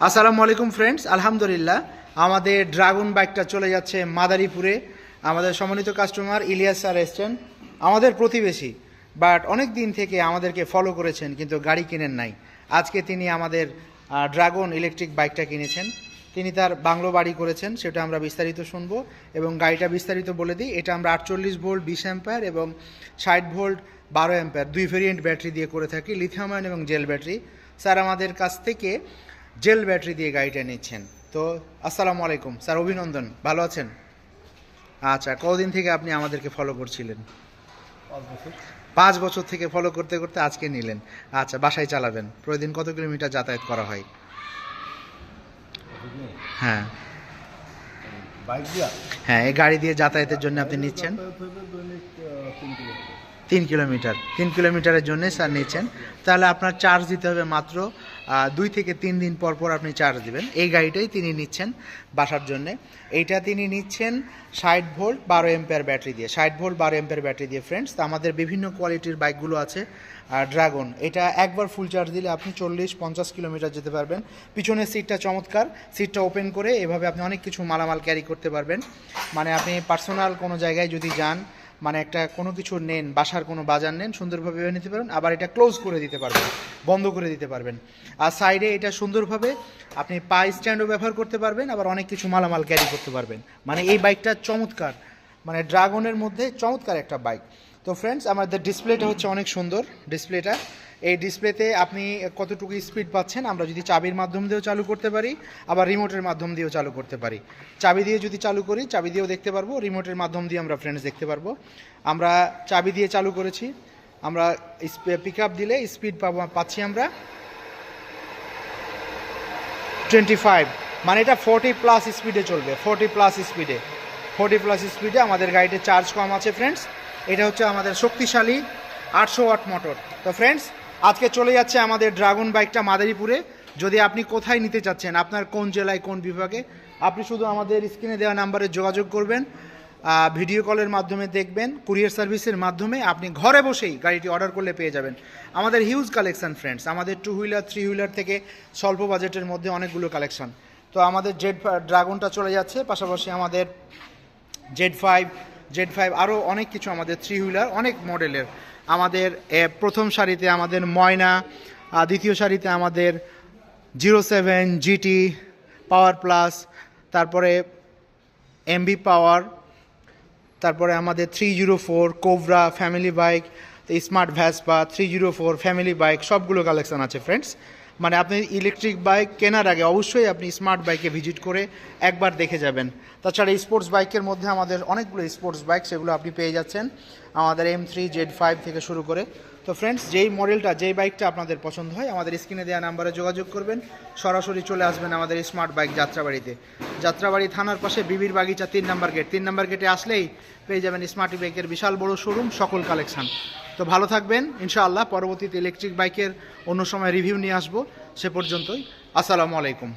আসসালামু আলাইকুম ফ্রেন্ডস, আলহামদুলিল্লাহ আমাদের ড্রাগন বাইকটা চলে যাচ্ছে মাদারীপুরে। আমাদের সম্মানিত কাস্টমার ইলিয়াস স্যার এসছেন, আমাদের প্রতিবেশী, বাট অনেক দিন থেকে আমাদেরকে ফলো করেছেন কিন্তু গাড়ি কিনেন নাই। আজকে তিনি আমাদের ড্রাগন ইলেকট্রিক বাইকটা কিনেছেন। তিনি তার বাংলো বাড়ি করেছেন, সেটা আমরা বিস্তারিত শুনবো এবং গাড়িটা বিস্তারিত বলে দিই। এটা আমরা 48 ভোল্ট 20 অ্যাম্পায়ার এবং 60 ভোল্ট 12 অ্যাম্পায়ার দুই ভেরিয়েন্ট ব্যাটারি দিয়ে করে থাকি, লিথিয়াম আয়ন এবং জেল ব্যাটারি। স্যার আমাদের কাছ থেকে জেল ব্যাটারি দিয়ে গাড়িটা নিচ্ছেন। তো আসসালামু আলাইকুম স্যার, অভিনন্দন, ভালো আছেন? আচ্ছা, কতদিন থেকে আপনি আমাদেরকে ফলো করছিলেন? 5 বছর থেকে ফলো করতে করতে আজকে নিলেন। আচ্ছা, বাসায় চালাবেন? প্রতিদিন কত কিলোমিটার যাতায়াত করা হয়? হ্যাঁ হ্যাঁ, এই গাড়ি দিয়ে যাতায়াতের জন্য আপনি নিচ্ছেন 3 কিলোমিটার। 3 কিলোমিটারের জন্য স্যার নিচ্ছেন। তাহলে আপনার চার্জ দিতে হবে মাত্র 2 থেকে 3 দিন পর পর আপনি চার্জ দিবেন। এই গাড়িটাই তিনি নিচ্ছেন বাসার জন্যে। এইটা তিনি নিচ্ছেন 60 ভোল্ট 12 এম্পিয়ার ব্যাটারি দিয়ে, 60 ভোল্ট 12 এম্পিয়ার ব্যাটারি দিয়ে। ফ্রেন্ডস, তো আমাদের বিভিন্ন কোয়ালিটির বাইকগুলো আছে। ড্রাগন এটা একবার ফুল চার্জ দিলে আপনি 40-50 কিলোমিটার যেতে পারবেন। পিছনের সিটটা চমৎকার, সিটটা ওপেন করে এভাবে আপনি অনেক কিছু মালামাল ক্যারি করতে পারবেন। মানে আপনি পার্সোনাল কোনো জায়গায় যদি যান, মানে একটা কোনো কিছু নেন, বাসার কোনো বাজার নেন, সুন্দরভাবে নিতে পারবেন। আবার এটা ক্লোজ করে দিতে পারবেন, বন্ধ করে দিতে পারবেন। আর সাইডে এটা সুন্দরভাবে আপনি পা স্ট্যান্ডও ব্যবহার করতে পারবেন, আবার অনেক কিছু মালামাল ক্যারি করতে পারবেন। মানে এই বাইকটা চমৎকার, মানে ড্রাগনের মধ্যে চমৎকার একটা বাইক। তো ফ্রেন্ডস, আমাদের ডিসপ্লেটা হচ্ছে অনেক সুন্দর ডিসপ্লেটা। এই ডিসপ্লেতে আপনি কতটুকু স্পিড পাচ্ছেন আমরা যদি চাবির মাধ্যম দিয়েও চালু করতে পারি, আবার রিমোটের মাধ্যম দিয়েও চালু করতে পারি। চাবি দিয়ে যদি চালু করি, চাবি দিয়েও দেখতে পারবো, রিমোটের মাধ্যম দিয়ে আমরা ফ্রেন্ডস দেখতে পারবো। আমরা চাবি দিয়ে চালু করেছি, আমরা পিক আপ দিলে স্পিড পাচ্ছি আমরা 25, মানে এটা 40+ স্পিডে চলবে। 40+ স্পিডে আমাদের গাড়িতে চার্জ কম আছে ফ্রেন্ডস। এটা হচ্ছে আমাদের শক্তিশালী 800 ওয়াট মোটর। তো ফ্রেন্ডস, আজকে চলে যাচ্ছে আমাদের ড্রাগন বাইকটা মাদারীপুরে। যদি আপনি কোথায় নিতে চাচ্ছেন, আপনার কোন জেলায় কোন বিভাগে, আপনি শুধু আমাদের স্ক্রিনে দেওয়া নাম্বারে যোগাযোগ করবেন, ভিডিও কলের মাধ্যমে দেখবেন, কুরিয়ার সার্ভিসের মাধ্যমে আপনি ঘরে বসেই গাড়িটি অর্ডার করলে পেয়ে যাবেন। আমাদের হিউজ কালেকশান ফ্রেন্ডস, আমাদের 2 হুইলার 3 হুইলার থেকে স্বল্প বাজেটের মধ্যে অনেকগুলো কালেকশান। তো আমাদের ড্রাগনটা চলে যাচ্ছে, পাশাপাশি আমাদের জেড ফাইভ আরও অনেক কিছু, আমাদের 3 হুইলার অনেক মডেলের। আমাদের প্রথম সারিতে আমাদের ময়না, দ্বিতীয় সারিতে আমাদের 07 জিটি পাওয়ার প্লাস, তারপরে এমবি পাওয়ার, তারপরে আমাদের 304 cobra family bike, smart Vespa 304 family bike, সবগুলো কালেকশান আছে ফ্রেন্ডস। মানে আপনি ইলেকট্রিক বাইক কেনার আগে অবশ্যই আপনি স্মার্ট বাইকে ভিজিট করে একবার দেখে যাবেন। তাছাড়া স্পোর্টস বাইকের মধ্যে আমাদের অনেকগুলো স্পোর্টস বাইক, সেগুলো আপনি পেয়ে যাচ্ছেন আমাদের M3 Z5 থেকে শুরু করে। তো ফ্রেন্ডস, যেই মডেলটা, যেই বাইকটা আপনাদের পছন্দ হয় আমাদের স্ক্রিনে দেওয়া নাম্বারে যোগাযোগ করবেন, সরাসরি চলে আসবেন আমাদের স্মার্ট বাইক যাত্রাবাড়িতে। যাত্রাবাড়ি থানার পাশে বিবির বাগিচা 3 নম্বর গেট। 3 নম্বর গেটে আসলেই পেয়ে যাবেন স্মার্ট বাইকের বিশাল বড় শোরুম, সকল কালেকশান। তো ভালো থাকবেন ইনশাআল্লাহ। পরবর্তীতে ইলেকট্রিক বাইকের অন্য সময় রিভিউ নিয়ে আসবো। সে পর্যন্তই, আসসালামু আলাইকুম।